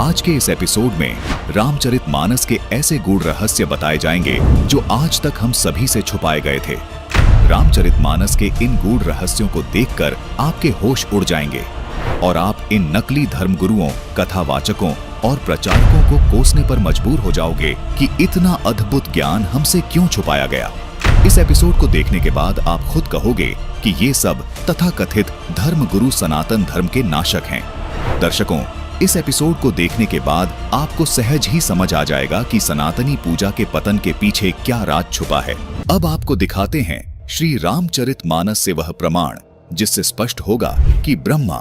आज के इस एपिसोड में रामचरितमानस के ऐसे गूढ़ रहस्य बताए जाएंगे जो आज तक हम सभी से छुपाए गए थे। रामचरितमानस के इन गूढ़ रहस्यों को देखकर आपके होश उड़ जाएंगे और आप इन नकली धर्मगुरुओं, कथावाचकों और प्रचारकों को कोसने पर मजबूर हो जाओगे कि इतना अद्भुत ज्ञान हमसे क्यों छुपाया गया। इस एपिसोड को देखने के बाद आप खुद कहोगे कि ये सब तथाकथित धर्मगुरु सनातन धर्म के नाशक हैं। दर्शकों, इस एपिसोड को देखने के बाद आपको सहज ही समझ आ जाएगा कि सनातनी पूजा के पतन के पीछे क्या राज छुपा है। अब आपको दिखाते हैं श्री रामचरितमानस से वह प्रमाण जिससे स्पष्ट होगा कि ब्रह्मा,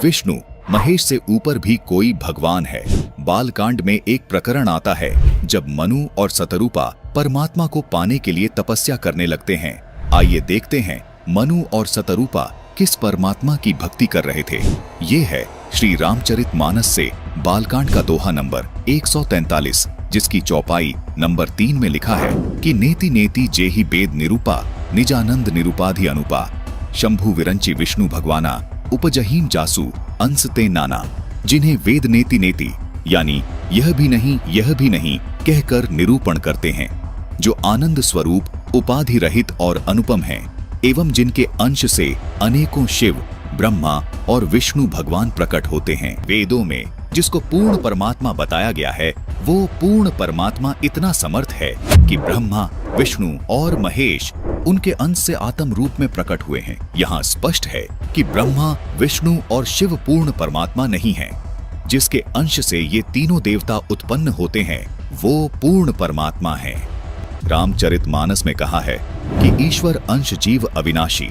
विष्णु, महेश से ऊपर भी कोई भगवान है। बालकांड में एक प्रकरण आता है जब मनु और शतरूपा परमात्मा को पाने के लिए तपस्या करने लगते हैं। आइए देखते हैं मनु और शतरूपा किस परमात्मा की भक्ति कर रहे थे। ये है श्री रामचरितमानस से बालकांड का दोहा नंबर 143, जिसकी चौपाई नंबर 3 में लिखा है कि नेति नेति जेहि वेद निरूपा, निजानंद निरूपाधि अनुपा, शंभु विरंचि विष्णु भगवाना, उपजहीम जासु अंश ते नाना। जिन्हें वेद नेति नेति यानी यह भी नहीं कहकर निरूपण करते हैं, जो आनंद स्वरूप, उपाधि रहित और अनुपम हैं, एवं जिनके अंश से अनेकों शिव, ब्रह्मा और विष्णु भगवान प्रकट होते हैं। वेदों में जिसको पूर्ण परमात्मा बताया गया है, वो पूर्ण परमात्मा इतना समर्थ है कि ब्रह्मा, विष्णु और महेश उनके अंश से आत्म रूप में प्रकट हुए हैं। यहाँ स्पष्ट है कि ब्रह्मा, विष्णु और शिव पूर्ण परमात्मा नहीं हैं। जिसके अंश से ये तीनों देवता उत्पन्न होते हैं, वो पूर्ण परमात्मा है। रामचरितमानस में कहा है कि ईश्वर अंश जीव अविनाशी,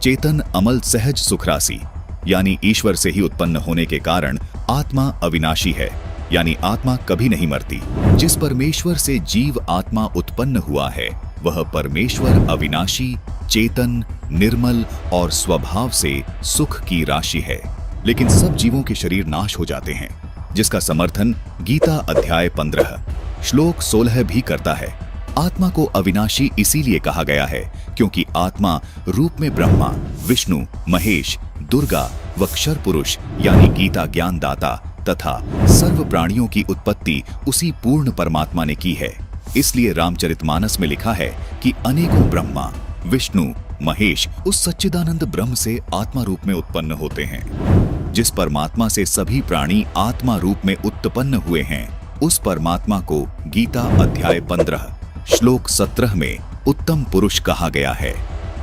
चेतन अमल सहज सुखरासी, यानी ईश्वर से ही उत्पन्न होने के कारण आत्मा अविनाशी है, यानी आत्मा कभी नहीं मरती। जिस परमेश्वर से जीव आत्मा उत्पन्न हुआ है, वह परमेश्वर अविनाशी, चेतन, निर्मल और स्वभाव से सुख की राशि है। लेकिन सब जीवों के शरीर नाश हो जाते हैं, जिसका समर्थन गीता अध्याय 15 श्लोक 16 भी करता है। आत्मा को अविनाशी इसीलिए कहा गया है क्योंकि आत्मा रूप में ब्रह्मा, विष्णु, महेश, दुर्गा व क्षर पुरुष यानी गीता ज्ञान दाता तथा सर्व प्राणियों की उत्पत्ति उसी पूर्ण परमात्मा ने की है। इसलिए रामचरितमानस में लिखा है कि अनेकों ब्रह्मा, विष्णु, महेश उस सच्चिदानंद ब्रह्म से आत्मा रूप में उत्पन्न होते हैं। जिस परमात्मा से सभी प्राणी आत्मा रूप में उत्पन्न हुए हैं, उस परमात्मा को गीता अध्याय 15 श्लोक 17 में उत्तम पुरुष कहा गया है।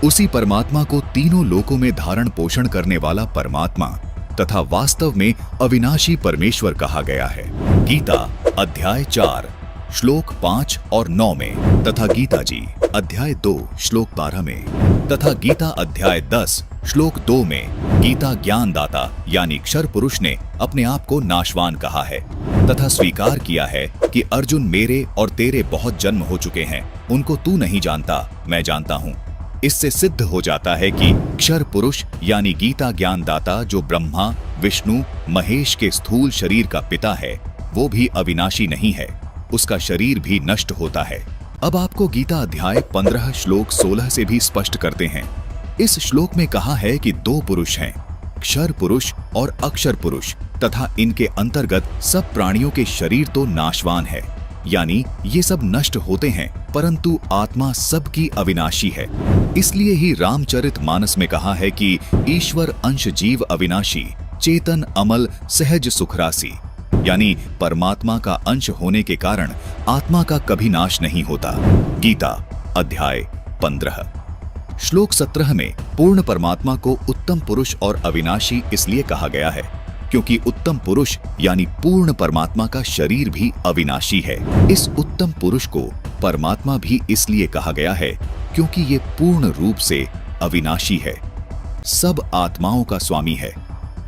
उसी परमात्मा को तीनों लोकों में धारण पोषण करने वाला परमात्मा तथा वास्तव में अविनाशी परमेश्वर कहा गया है। गीता अध्याय 4 श्लोक 5 और 9 में तथा गीता जी अध्याय 2 श्लोक 12 में तथा गीता अध्याय 10 श्लोक 2 में गीता ज्ञान दाता यानी क्षर पुरुष ने अपने आप को नाशवान कहा है तथा स्वीकार किया है कि अर्जुन, मेरे और तेरे बहुत जन्म हो चुके हैं, उनको तू नहीं जानता, मैं जानता हूँ। इससे सिद्ध हो जाता है कि क्षर पुरुष यानी गीता ज्ञान दाता जो ब्रह्मा, विष्णु, महेश के स्थूल शरीर का पिता है, वो भी अविनाशी नहीं है, उसका शरीर भी नष्ट होता है। अब आपको गीता अध्याय 15 श्लोक 16 से भी स्पष्ट करते हैं। इस श्लोक में कहा है कि दो पुरुष हैं, क्षर पुरुष और अक्षर पुरुष, तथा इनके अंतर्गत सब प्राणियों के शरीर तो नाशवान है, यानी ये सब नष्ट होते हैं, परंतु आत्मा सबकी अविनाशी है। इसलिए ही रामचरितमानस में कहा है कि ईश्वर अंश जीव अविनाशी, चेतन अमल सहज सुखरासी, यानी परमात्मा का अंश होने के कारण आत्मा का कभी नाश नहीं होता। गीता अध्याय 15 श्लोक 17 में पूर्ण परमात्मा को उत्तम पुरुष और अविनाशी इसलिए कहा गया है क्योंकि उत्तम पुरुष यानी पूर्ण परमात्मा का शरीर भी अविनाशी है। इस उत्तम पुरुष को परमात्मा भी इसलिए कहा गया है क्योंकि ये पूर्ण रूप से अविनाशी है, सब आत्माओं का स्वामी है,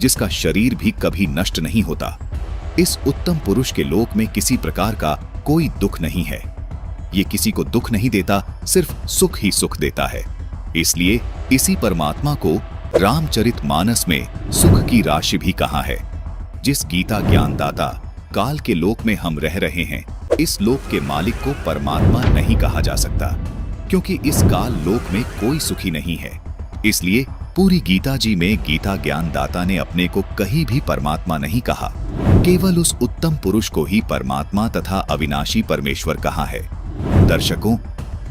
जिसका शरीर भी कभी नष्ट नहीं होता। इस उत्तम पुरुष के लोक में किसी प्रकार का कोई दुख नहीं है। ये किसी को दुख नहीं देता, सिर्फ सुख ही सुख देता है। इसलिए इसी परमात्मा को रामचरितमानस में सुख की राशि भी कहा है। जिस गीता ज्ञान दाता काल के लोक में हम रह रहे हैं, इस लोक के मालिक को परमात्मा नहीं कहा जा सकता क्योंकि इस काल लोक में कोई सुखी नहीं है। इसलिए पूरी गीता जी में गीता ज्ञान दाता ने अपने को कहीं भी परमात्मा नहीं कहा। केवल उस उत्तम पुरुष को ही परमात्मा तथा अविनाशी परमेश्वर कहा है। दर्शकों,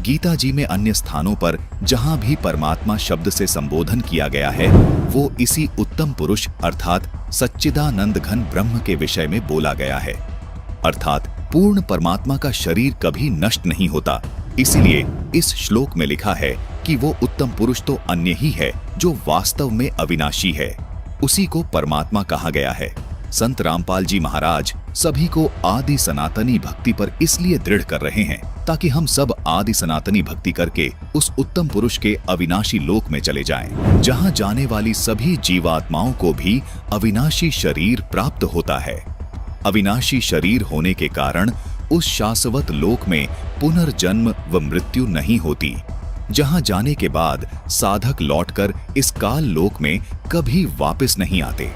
गीता जी में अन्य स्थानों पर जहां भी परमात्मा शब्द से संबोधन किया गया है, वो इसी उत्तम पुरुष अर्थात सच्चिदानंद घन ब्रह्म के विषय में बोला गया है। अर्थात पूर्ण परमात्मा का शरीर कभी नष्ट नहीं होता। इसीलिए इस श्लोक में लिखा है कि वो उत्तम पुरुष तो अन्य ही है जो वास्तव में अविनाशी है। उसी को परमात्मा कहा गया है। संत रामपाल जी महाराज सभी को आदि सनातनी भक्ति पर इसलिए दृढ़ कर रहे हैं ताकि हम सब आदि सनातनी भक्ति करके उस उत्तम पुरुष के अविनाशी लोक में चले जाएं, जहां जाने वाली सभी जीवात्माओं को भी अविनाशी शरीर प्राप्त होता है। अविनाशी शरीर होने के कारण उस शाश्वत लोक में पुनर्जन्म व मृत्यु नहीं होती, जहां जाने के बाद साधक लौटकर इस काल लोक में कभी वापस नहीं आते।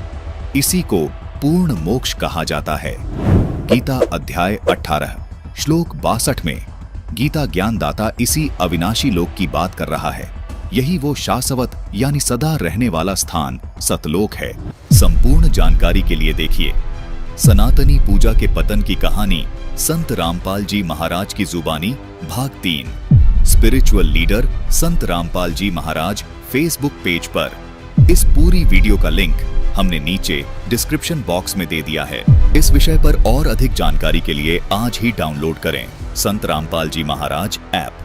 इसी को पूर्ण मोक्ष कहा जाता है। गीता अध्याय 18 श्लोक 62 में गीता ज्ञानदाता इसी अविनाशी लोक की बात कर रहा है। यही वो शाश्वत यानी सदा रहने वाला स्थान सतलोक है। संपूर्ण जानकारी के लिए देखिए सनातनी पूजा के पतन की कहानी संत रामपाल जी महाराज की जुबानी भाग 3 स्पिरिचुअल लीडर संत रामपाल जी महाराज फेसबुक पेज पर। इस पूरी वीडियो का लिंक हमने नीचे डिस्क्रिप्शन बॉक्स में दे दिया है। इस विषय पर और अधिक जानकारी के लिए आज ही डाउनलोड करें संत रामपाल जी महाराज ऐप।